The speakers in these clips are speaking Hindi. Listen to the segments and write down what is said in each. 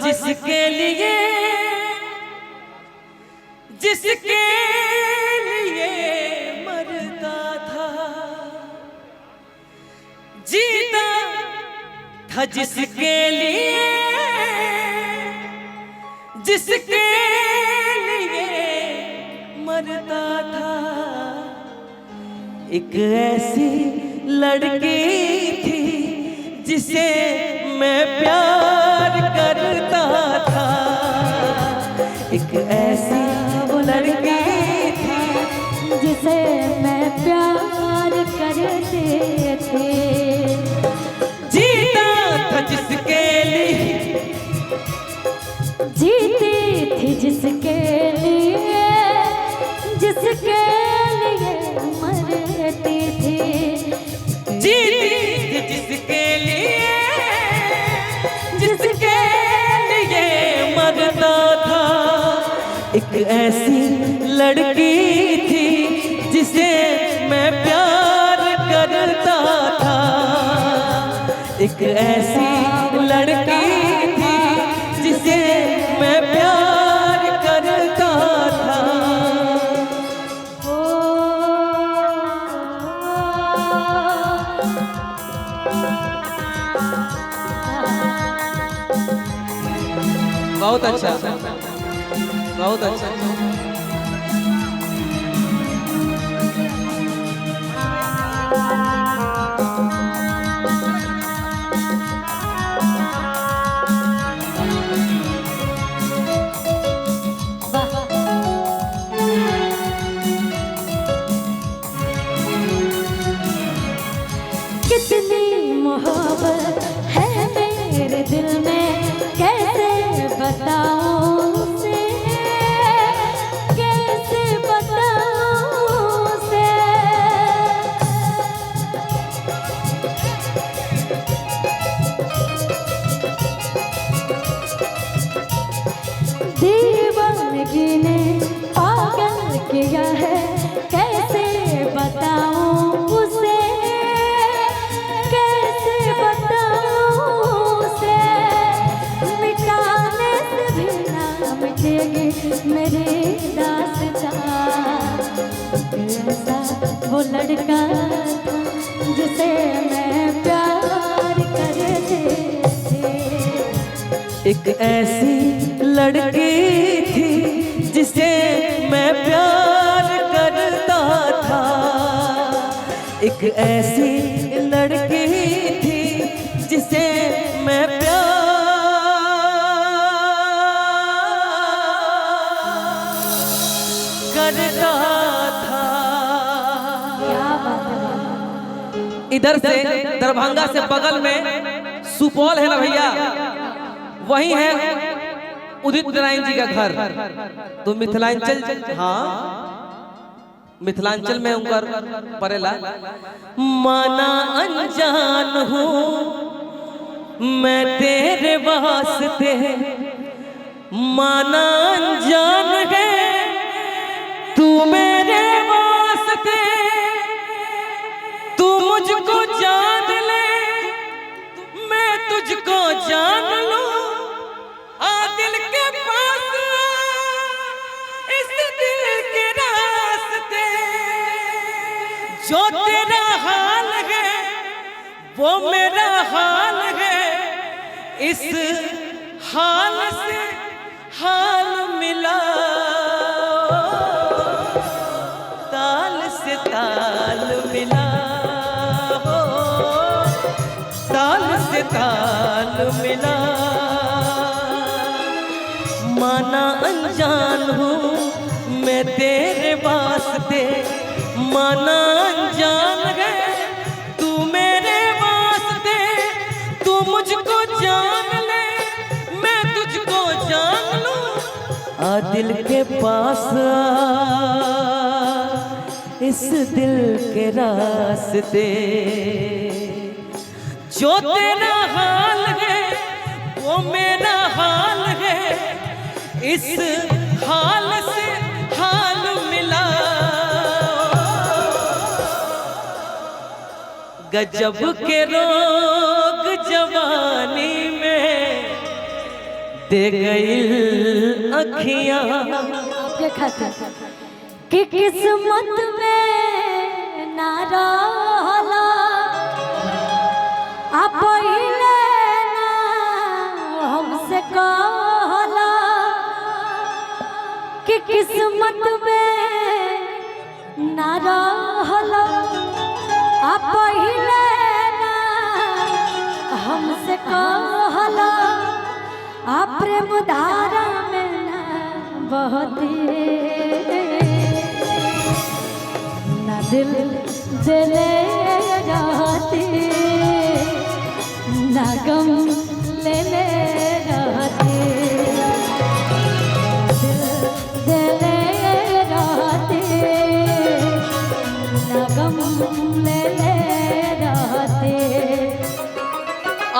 जिसके लिए मरता था, जीता था जिसके लिए मरता था। एक ऐसी लड़की थी जिसे मैं प्यार करता था, एक ऐसी वो लड़की थी जिसे मैं प्यार करते थे। जीता था जिसके लिए, जीती थी जिसके लिए मरती थी। जीती थी जिसके लिए मरता था। एक ऐसी लड़की थी जिसे मैं प्यार करता था, एक ऐसी लड़की थी जिसे मैं प्यार करता था। बहुत अच्छा, बहुत अच्छा। कितनी मोहब्बत है मेरे दिल में, कैसे बताऊं उसे, कैसे बताऊं उसे। दीवानगी ने पागल किया है, कैसे बताऊं उसे, कैसे बताऊं उसे। मिटाने से भी ना मिटेगी मेरी दास्तां। ऐसा वो लड़का था जिसे मैं प्यार करते थे। एक ऐसी लड़की थी जिसे मैं प्यार करता था, एक ऐसी लड़की थी जिसे मैं प्यार करता था। इधर से दरभंगा से बगल में सुपौल है ना भैया, वही है उदित नारायण जी का घर। तो मिथिलांचल, हाँ मिथिलांचल में उनका परेला। माना अनजान हूँ मैं तेरे वास्ते, माना अनजान है तू मेरे वास्ते। तू मुझको जान ले मैं तुझको जान लूं, आ दिल के पास इस दिल के रास्ते। जो तेरा हाल है वो मेरा हाल है, इस हाल से हाल मिला, ताल से ताल मिला, ताल से ताल मिला। माना अनजान हूँ मैं तेरे वास्ते, माना अनजान है तू मेरे वास्ते। तू मुझको जान ले मैं तुझको जान लूं, आ दिल के पास आ इस दिल के रास्ते। जो तेरा हाल है वो मेरा हाल है, इस हाल से हाल मिला। गजब के रोग जवानी में दे गई अखियां आपके खातिर कि किस्मत में ना रहला आ पहिले ना हमसे कहला कि किस्मत में ना रहला आ पहिले ना हमसे कहला आ प्रेम धारा में ना बहती ना दिल जले रहती ना गम लेने रहती दिल जले रहती ना गम लेने रहती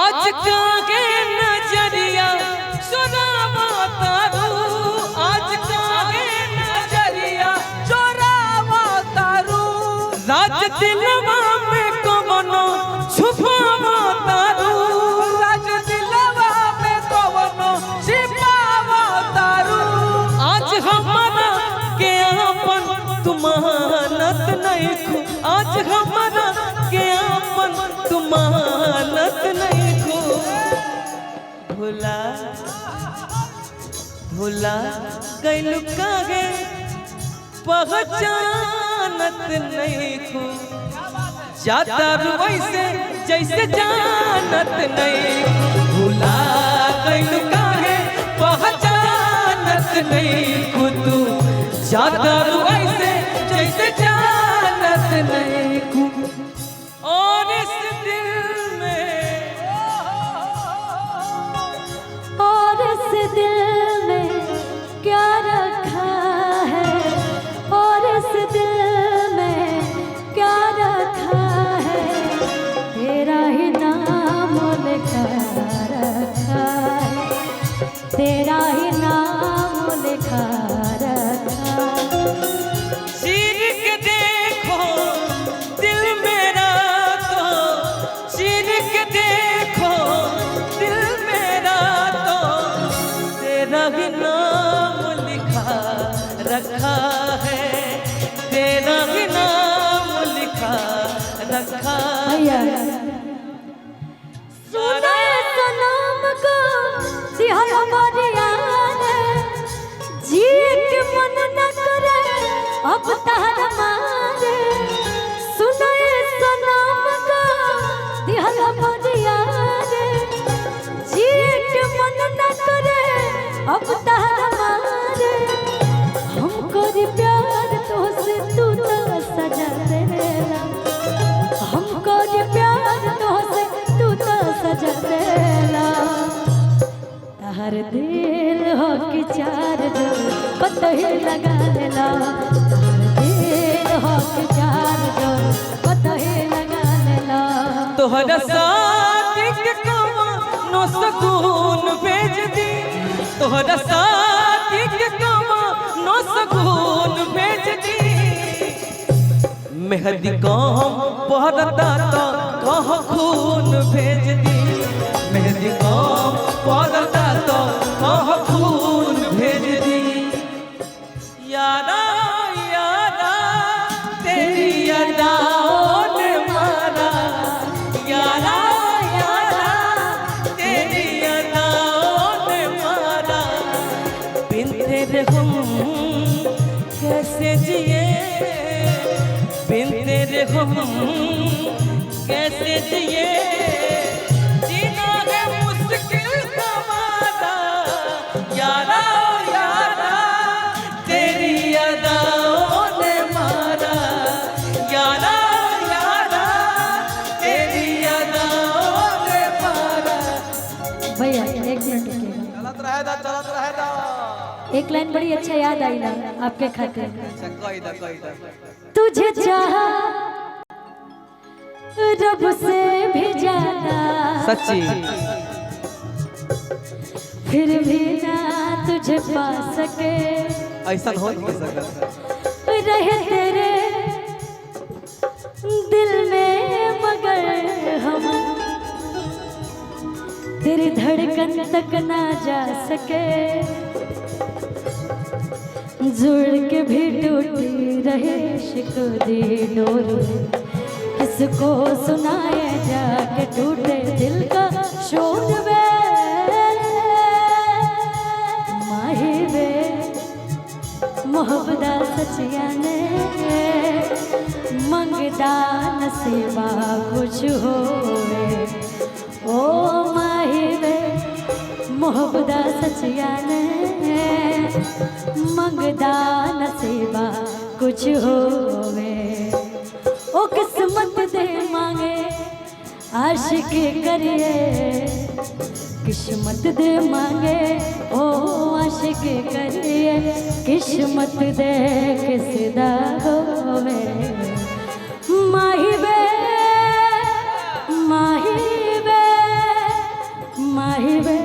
आज कागे नजरिया चोरावा तारू आज कागे नजरिया चोरावा तारू राज दिलवा में कवनो छुपावा तारू राज दिलवा में कवनो छिपावा तारू आज हमारा के अपन तुमानत नहीं खू आज हमारा के अपन तुमानत नहीं खू भुला भुला गइलु कागे पहचानत नहीं खू जाता वैसे जैसे जानत नहीं भुला गइलु कागे पहचानत नहीं खू तू जाता वैसे जैसे जानत नहीं खू और इस दिल में और इस दिल में क्या रखा है और इस दिल में क्या रखा है तेरा ही नाम लिखा रखा है तेरा ही नाम लिखा रखा चीर के देखो दिल मेरा तो चीर के देखो दिल मेरा तो तेरा ही नाम लिखा रखा है तेरा ही नाम लिखा रखा भैया सुने सनम को दिहल मरिया जी के मन न करे अब तहर मारे सुने सनम को दिहल मरिया जी के मन न करे अब तहर मारे हमको री प्यार तो से तू तो सजा देला हमको री प्यार तो से तू तो सजा देला तहर दिल हो कि चार जो पतही लगा लेला तहर दिल हो कि चार जो पतही लगा लेला तोहरा साथी के कवनो सकून भेज दी तोहरा साथी के कवनो सकून भेज दी मेहदी कौम पहरता तो कह खून भेज दी मेहदी कौम पहरता तो कह खून भेज दी यारा यारा तेरी अदाओं ने मारा यारा यारा तेरी अदाओं ने मारा बिन तेरे हम कैसे जिए बिन तेरे हम कैसे जिए जीना है मुश्किल हमारा यारा यारा तेरी अदाओं ने मारा यारा यारा तेरी अदाओं ने मारा भैया एक मिनट रुकिएगा चलत रहेदा एक लाइन बड़ी अच्छा याद आई ना आपके खातिर अच्छा कोई दा तुझे चाहा रब से भी ज्यादा सच्ची फिर भी ना तुझे पा सके ऐसा हो नहीं सकता रहे तेरे दिल में मगर हम तेरी धड़कन तक ना जा सके, जुड़ के भी टूटी रहे इश्क दी डोरी, किसको सुनाए जाके टूटे दिल का शोर वे माही वे मोहब्बत सचिया ने मंगदा नसीबा कुछ होवे, ओ माही वे मोहब्बत सचिया ने मंगदा नसीबा कुछ होवे, ओ किस्मत दे मांगे आशिक करिए, किस्मत दे मांगे ओ आशिक करिए, किस्मत दे किसदा होवे माही वे माही वे माही वे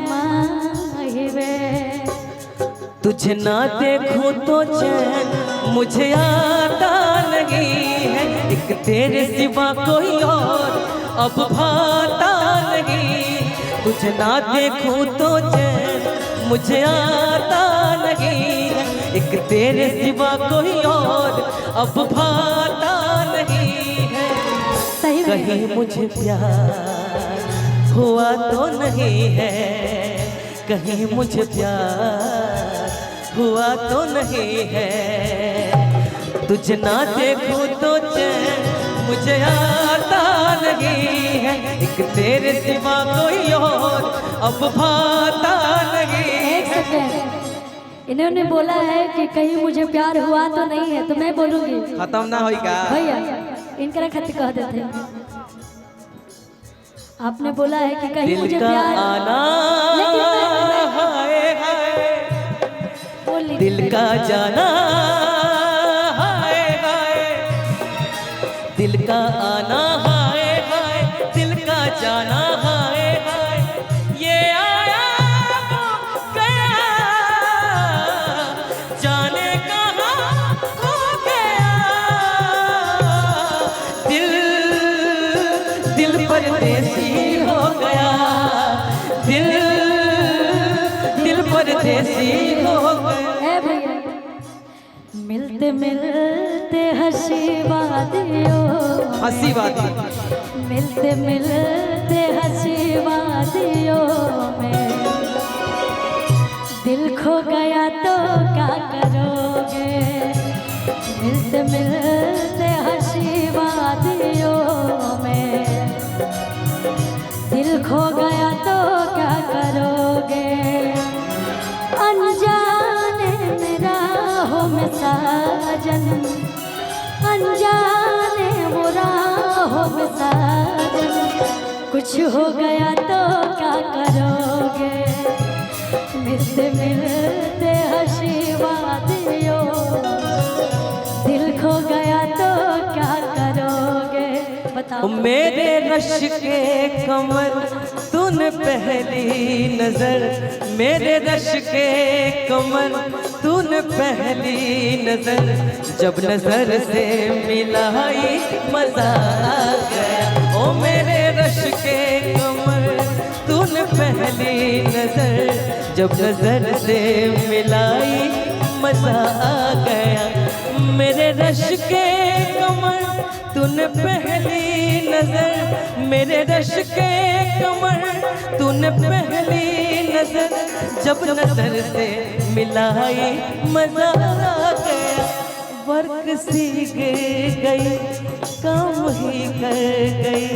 माही वे। तुझे ना देखूं तो चैन मुझे आता नहीं है, एक तेरे सिवा कोई और अब भाता नहीं। तुझे ना देखूं तो चैन मुझे आता नहीं है, एक तेरे सिवा कोई और अब भाता नहीं है। कहीं मुझे प्यार हुआ तो नहीं है, कहीं मुझे प्यार हुआ तो नहीं है। तुझे ना देखूं तो चैन मुझे आता नहीं है, एक तेरे सिवा कोई और अब भाता नहीं। एक सेकंड, इन्होंने बोला है कि कहीं मुझे प्यार हुआ तो नहीं है, तो मैं बोलूंगी खत्म ना होगा भैया, इनकरा खत कह देते। आपने बोला है कि कहीं मुझे प्यार आना हाय हाय, दिल का जाना हाय हाय, दिल का आना हाय हाय, दिल का जाना हाय हाय, ये आया वो गया जाने कहाँ खो गया, दिल दिल परदेसी हो गया, दिल दिल परदेसी हो गया। मिलते मिलते हंसी वादियों, हंसी वादी, मिलते मिलते हंसी वादियों में दिल खो गया तो क्या करोगे, मिलते मिलते हंसी वादियों में दिल खो गया तो क्या करोगे, अनजाने मेरा हो में साजन, अनजाने वो राहों में साजन, कुछ हो गया तो क्या करोगे, मिलते मिलते हंसी वादियों, दिल खो गया तो क्या करोगे, बताओ। मेरे रश के कमर तूने पहली नजर, मेरे रश के कमर तूने पहली नजर, जब नजर से मिलाई मजा आ गया। ओ मेरे रश के कमर तूने पहली नजर, जब नजर से मिलाई मजा आ गया। मेरे रश के कमर तूने पहली नजर, मेरे रश के कमर तूने पहली नजर, जब नजर से मिलाई मजा आ गया। वर्क सी गिर गई काम ही कर गई,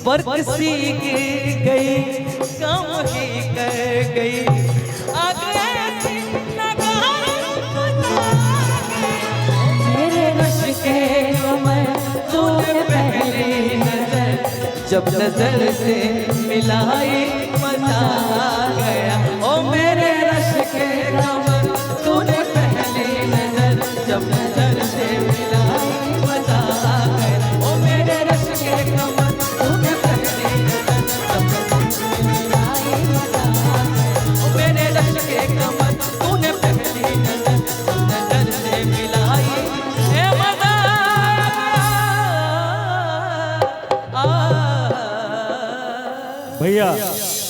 वर्क सी गिर गई काम ही कर गई, आ गए मेरे रश के कमर तूने पहली नजर, जब नजर से मिलाई मजा आ गया। ओ मेरे रश के कमर तूने पहली नजर, जब नजर से मिलाई मजा आ गया। ओ मेरे रश के कमर तूने पहली नजर, जब नजर से मिलाई मजा आ गया। ओ मेरे रश के कमर तूने पहली नजर, जब नजर से मिलाई मजा आ भैया